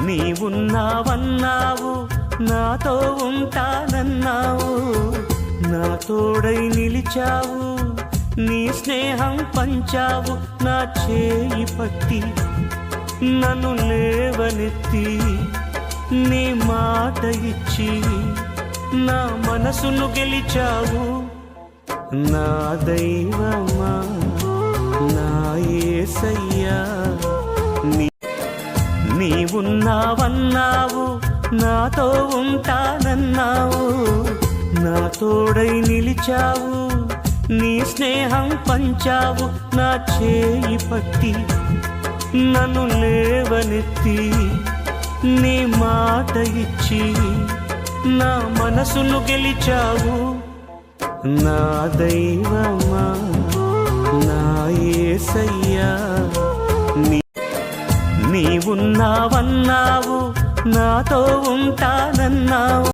నీవున్నావన్నావు, నాతో ఉంటానన్నావు, నా తోడై నిలిచావు, నీ స్నేహం పంచావు, నా చేయి పట్టి నన్ను లేవనెత్తి, నీ మాట ఇచ్చి నా మనసును గెలిచావు. నా దైవమా, నా యేసయ్యా, నీవున్నావన్నావు, నాతో ఉంటానన్నావు, నా తోడై నిలిచావు, నీ స్నేహం పంచావు, నా చేయి పట్టి నన్ను లేవనెత్తి, నీ మాట ఇచ్చి నా మనసును గెలిచావు. నా దైవమా, నా యేసయ్యా, నీవున్నావన్నావు, నాతో ఉంటానన్నావు.